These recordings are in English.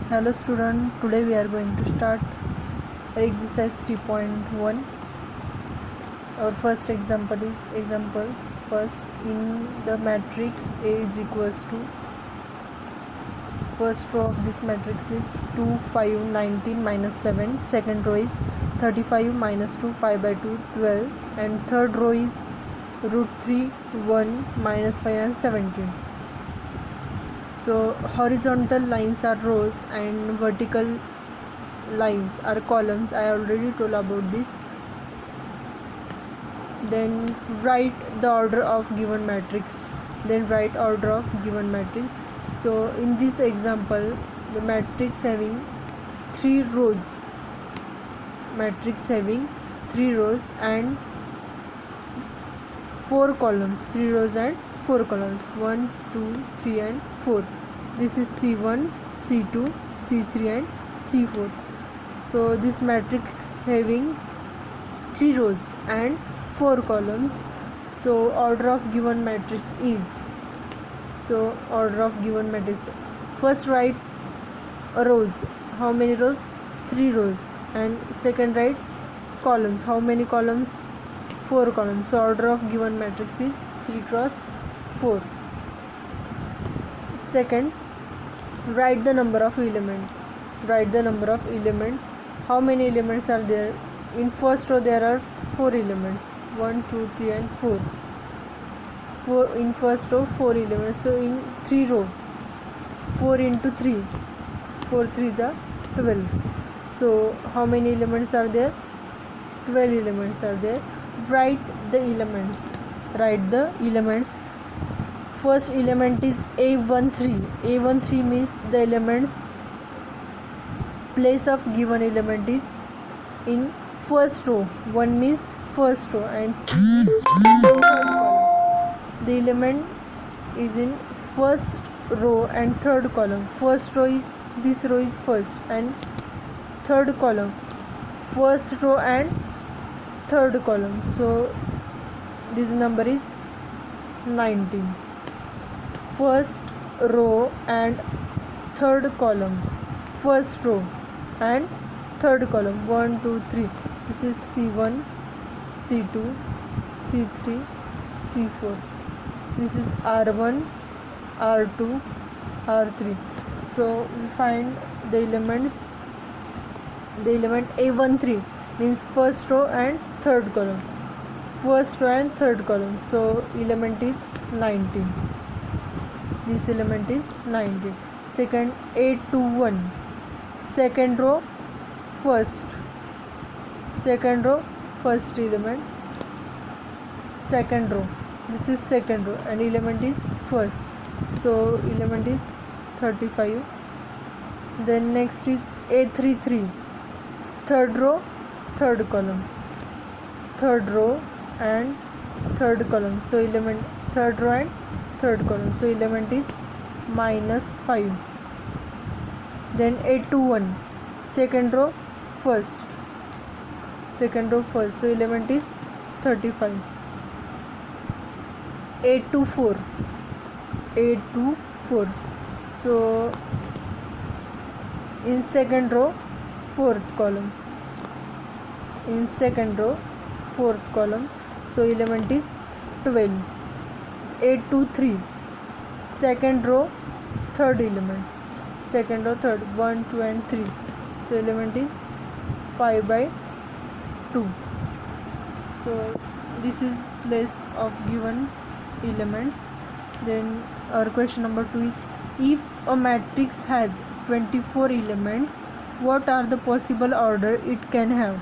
Hello student, today we are going to start exercise 3.1. Our first example is example first. In the matrix A is equals to, first row of this matrix is 2 5 19 minus 7, second row is 35 minus 2 5 by 2 12, and third row is root 3 1 minus 5 and 17. So horizontal lines are rows and vertical lines are columns. I already told about this. Then write the order of given matrix. So in this example, the matrix having three rows and four columns, 1 2 3 and 4. This is C1, C2, C3 and C4. So this matrix having three rows and four columns. So order of given matrix is, first write rows. How many rows? 3 rows. And second write columns. How many columns? 4 columns. So order of given matrix is 3 cross 4. Second, write the number of elements. How many elements are there? In first row there are 4 elements, 1 2 3 and 4. In first row 4 elements. So in 3 row, 4 into 3, 4 3s are 12. So how many elements are there? 12 elements are there. Write the elements. First element is A13. A13 means the elements place of given element is in first row. 1 means first row and 3 means third column. The element is in first row and third column. First row is, this row is first, and third column, first row and third column. So this number is 19. First row and third column, first row and third column, 1 2 3. This is C1, C2, C3, C4. This is R1, R2, R3. So we find the elements. The element A13 means first row and third column. So element is 19. This element is 19. Second, A21, second row, first element, second row. This is second row and element is first. So element is 35. Then next is A33, third row, third column, so element third row and third column. So element is minus 5. Then A21, second row, first. So element is 35. A24. So in second row, fourth column. So element is 12. A23, second row, third element. 1 2 and 3. So element is 5 by 2. So this is place of given elements. Then our question number 2 is, if a matrix has 24 elements, what are the possible order it can have?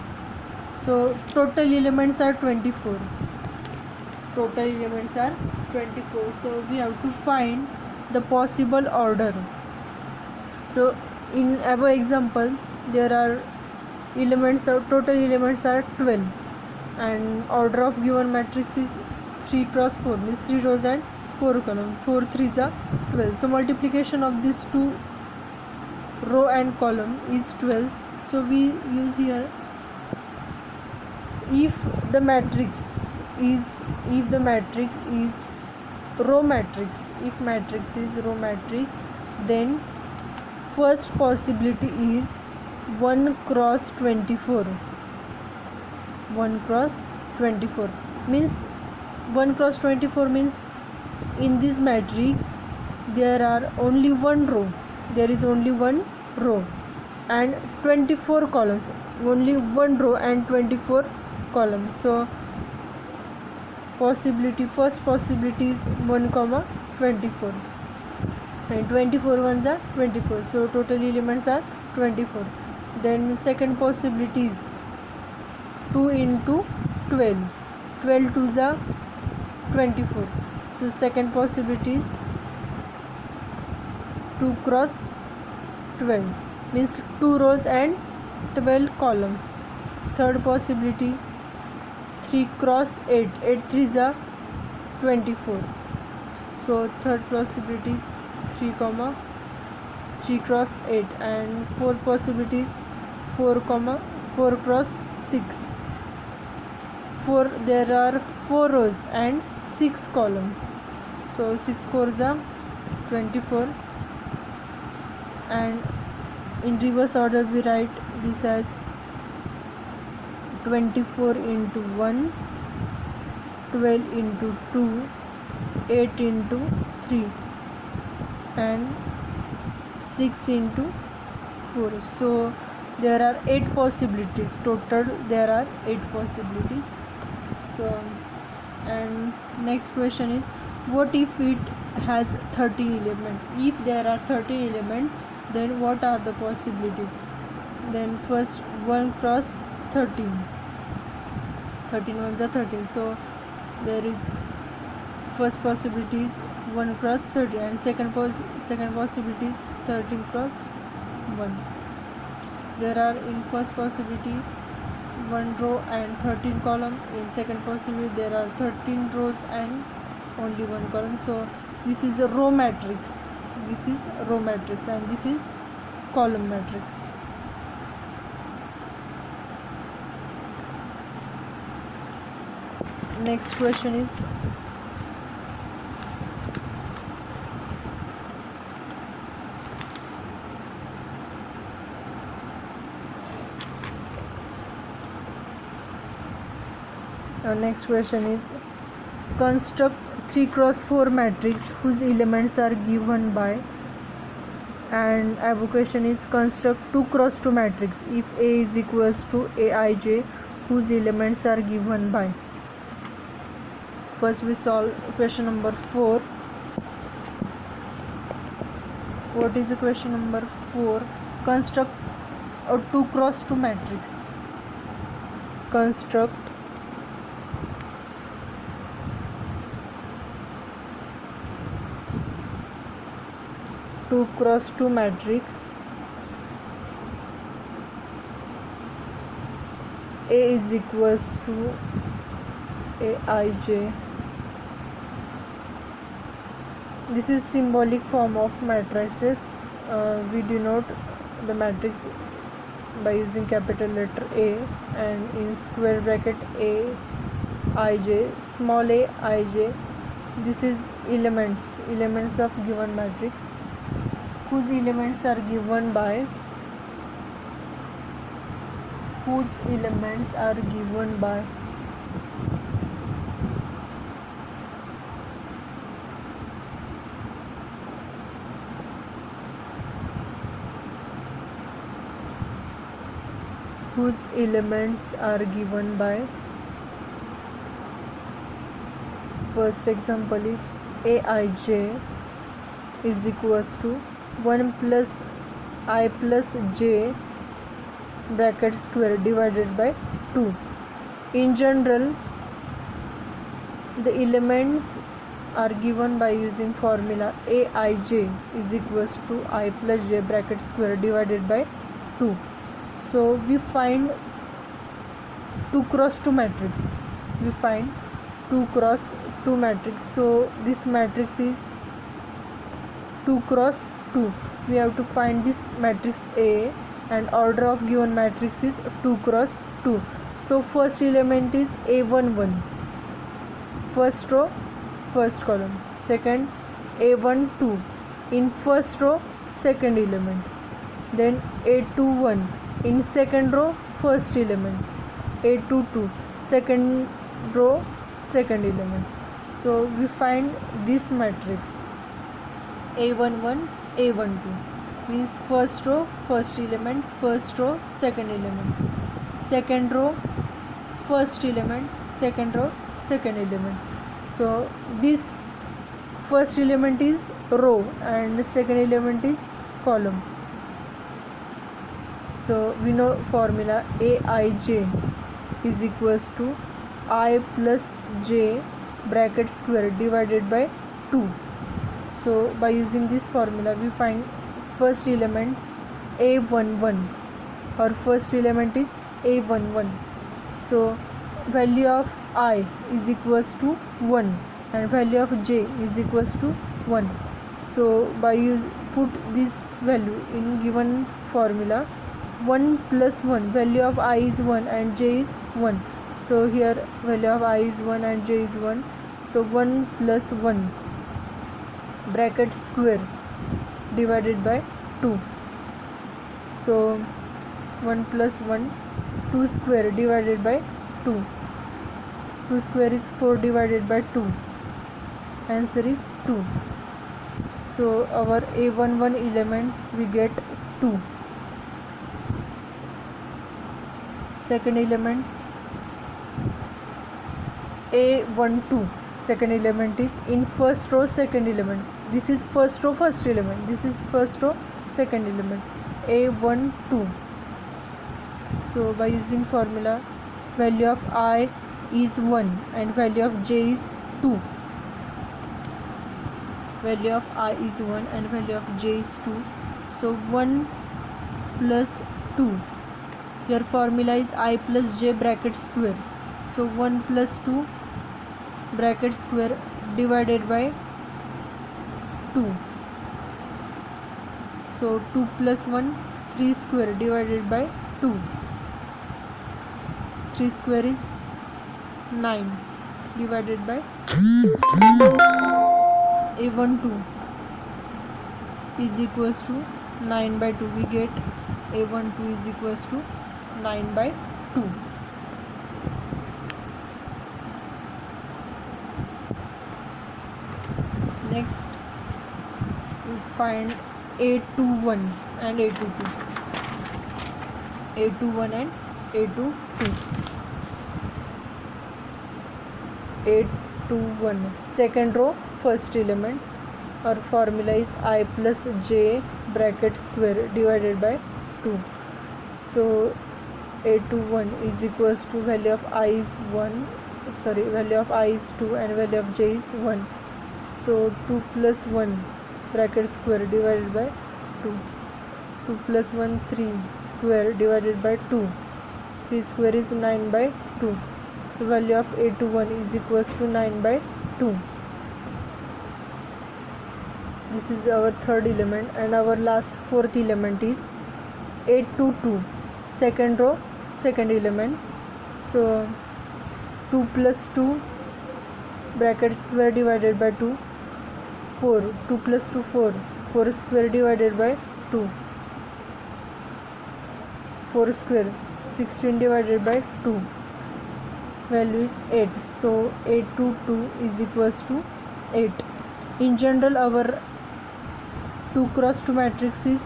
So total elements are 24. So we have to find the possible order. So in above example, there are total elements are 12, and order of given matrix is 3 cross 4, means 3 rows and 4 columns. 4 3s are 12. So multiplication of these two row and column is 12. So we use here, if the matrix is row matrix, then first possibility is 1 cross 24. 1 cross 24 means 1 cross 24 means in this matrix there are only one row, there is only one row and 24 columns, only one row and 24 columns. So possibility, first possibility is 1 comma 24 and 24 ones are 24, so total elements are 24. Then second possibility is 2 into 12, 12 twos are 24, so second possibility is 2 cross 12 means 2 rows and 12 columns. Third possibility 3 cross 8, 8 threes are 24, so third possibility is 3 comma 3 cross 8 and fourth possibility is 4 comma 4 cross 6. There are 4 rows and 6 columns, so 6 fours are 24 and in reverse order we write this as 24 into 1, 12 into 2, 8 into 3 and 6 into 4. So there are 8 possibilities total, there are 8 possibilities. So and next question is, what if it has 13 elements? If there are 13 elements, then what are the possibilities? Then first 1 cross 13, 13 ones are 13, so there is first possibility is 1 cross 13 and second possibility is 13 cross 1. There are in first possibility 1 row and 13 column, in second possibility there are 13 rows and only 1 column, so this is a row matrix, this is row matrix and this is column matrix. Next question is, construct 3 cross 4 matrix whose elements are given by, and avocation is construct 2 cross 2 matrix if A is equals to Aij whose elements are given by. First we solve question number 4. What is the question number 4? Construct a 2 cross 2 matrix. Construct 2 cross 2 matrix. A is equals to Aij. This is symbolic form of matrices. We denote the matrix by using capital letter A and in square bracket A Ij, small a Ij. This is elements of given matrix whose elements are given by, whose elements are given by whose elements are given by. First example is Aij is equals to 1 plus I plus j bracket square divided by 2. In general, the elements are given by using formula Aij is equals to I plus j bracket square divided by 2. So we find 2 cross 2 matrix. We find 2 cross 2 matrix. So this matrix is 2 cross 2. We have to find this matrix A and order of given matrix is 2 cross 2. So first element is A11, first row, first column. Second A12, in first row, second element. then A21 in second row first element, A22 second row second element. So we find this matrix A11 A12 means first row first element, first row second element, second row first element, second row second element. So this first element is row and second element is column. So we know formula Aij is equals to I plus j bracket square divided by 2. So by using this formula we find first element A11 or first element is A11. So value of I is equals to 1 and value of j is equals to 1. So by put this value in given formula, 1 plus 1, value of I is 1 and j is 1. So here value of I is 1 and j is 1. So 1 plus 1 bracket square divided by 2. So 1 plus 1, 2 square divided by 2. 2 square is 4 divided by 2. Answer is 2. So our A11 element we get 2. Second element A12 second element is in first row second element. This is first row first element, this is first row second element, A12. So by using formula, value of I is 1 and value of j is 2. Value of I is 1 and value of j is 2. So 1 plus 2, your formula is I plus j bracket square. So 1 plus 2 bracket square divided by 2. So 2 plus 1, 3 square divided by 2. 3 square is 9 divided by A12 is equals to 9 by 2. We get A12 is equals to 9 by 2. Next we find A21 and A22. A21 and A22. A21 second row first element, our formula is I plus j bracket square divided by 2. So A21 is equals to value of I is 1, value of I is 2 and value of j is 1. So 2 plus 1 bracket square divided by 2. 2 plus 1, 3 square divided by 2. 3 square is 9 by 2. So value of A21 is equals to 9 by 2. This is our third element, and our last fourth element is A22 second row second element. So 2 plus 2 bracket square divided by 2. 4, 2 plus 2 4, 4 square divided by 2. 4 square 16 divided by 2. Value is 8. So A22 is equals to 8. In general our 2 cross 2 matrix is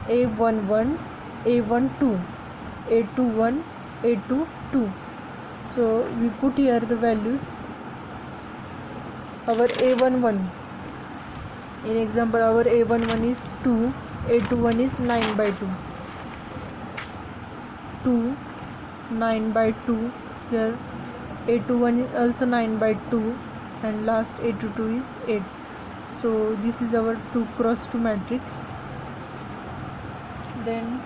A11 A12 A21 A22. So we put here the values. Our A11, in example our A11 is 2, A21 is 9 by 2. 2, 9 by 2. Here A21 is also 9 by 2 and last A22 is 8. So this is our 2 cross 2 matrix. Then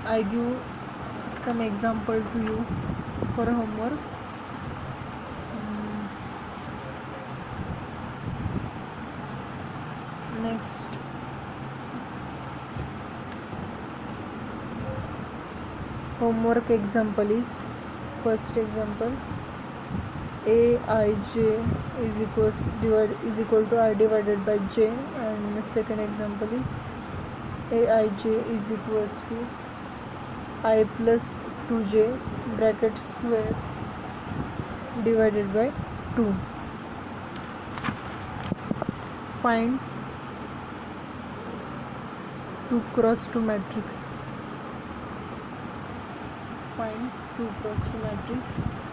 I give some example to you for homework. Next, homework example is, first example, aij is equal to I divided by j, and second example is aij is equals to I plus 2j bracket square divided by 2. Find 2 cross 2 matrix. Find 2 cross 2 matrix.